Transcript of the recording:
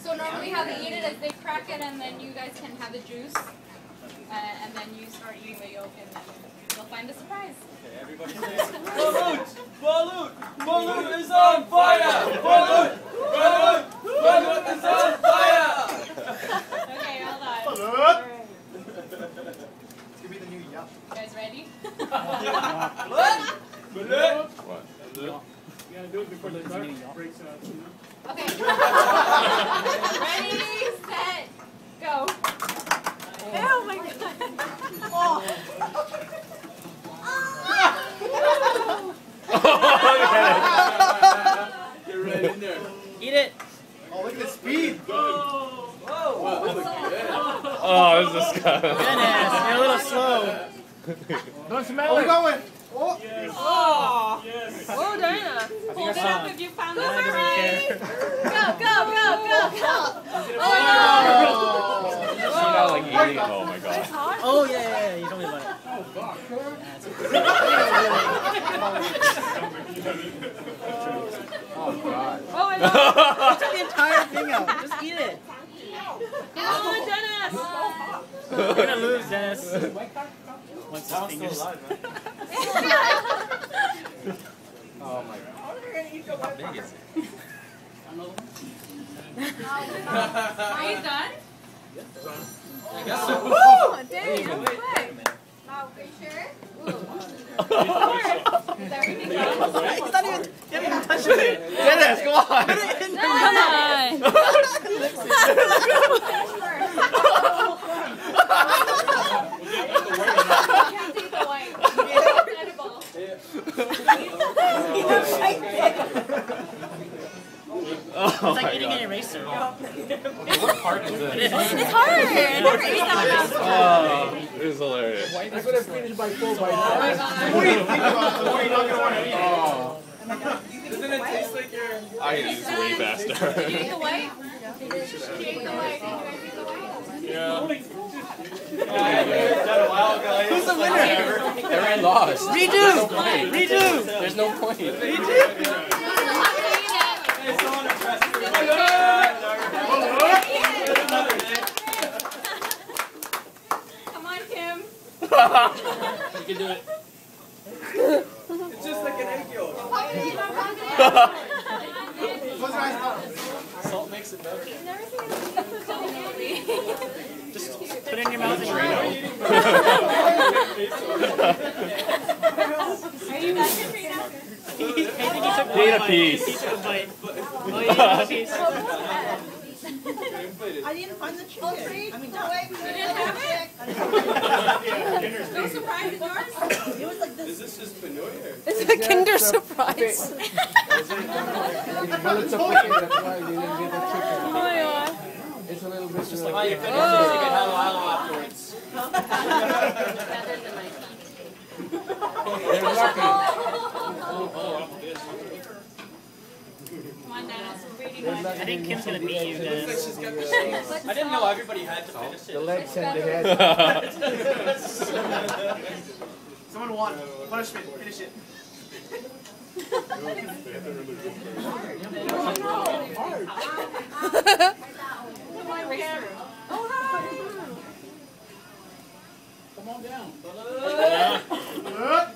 So normally how they eat it is they crack it and then you guys can have the juice. And then you start eating the yolk and then you'll find the surprise. Okay, everybody say Balut! Balut! Balut is on fire! Balut! Balut! Balut is on fire! Okay, hold on. Balut! It's gonna be the new yup. You guys ready? Balut! Balut! What? You gotta do it before the dark breaks out. Okay. Ready, set, go. Oh my god. Oh. Get right in there. Eat it. Oh, look at the speed. Whoa! Whoa! This looks good. Oh, this is disgusting. Goodness, you're a little slow. Don't smell Oh, it. we're going. Oh. Yes. Oh. Yes. Oh, Diana. Hold it up if you found the Diana doesn't surprise. care. Go, go, go, go, go. Oh She's not like eating. Oh my god. Oh, yeah, you told me about it. Oh, fuck. Oh god. no. Oh, I know. You took the entire thing out. Just eat it. Oh, Dennis. You're gonna lose, Dennis. Once his fingers. Oh my god. How big is it? Are you done? I guess so. Woo! Dang, that was quick. Oh, are you sure? Is everything done? He's not even, you haven't even touched it. Dennis, come on! Come on. You have to eat the white. It's edible. It's like eating an eraser. What part is this? It's hard. I never ate that one. Oh, this is hilarious. I could have finished by 4 by Oh my now. god. What do you think about it? What are you not going to want to eat? Oh, Doesn't it taste like you're... I can eat this way faster. Did you eat the white? Did you eat the white? Did you guys eat the white? Yeah. Who's the winner? Everyone lost. Redo! Redo! There's no point. Hey, someone impress everybody. Come on, Kim. You can do it. It's just like an egg yolk. Close your eyes. Salt makes it better. Just put it in your mouth and drink it. Are you done, Katrina? I think he took Eat a one piece. bite. He took a bite. Oh, you ate a piece. I didn't find the chicken. I mean, You didn't have it? No surprise in yours? it was like this. Is this just manure? It's a Kinder surprise. Well, it's a chicken, that's why they didn't get the chicken. Oh my god. It's a little bit Oh, you finish this, you get hello hello afterwards. They're lucky. Come on, Dennis. We're waiting on you. I think Kim's gonna beat you, It looks like Dennis. she's got the shakes. I didn't know everybody had to finish The it. legs and the head. Someone won. Punishment. Finish it. Come on, Kim. Oh, hi. Come on down. Balut.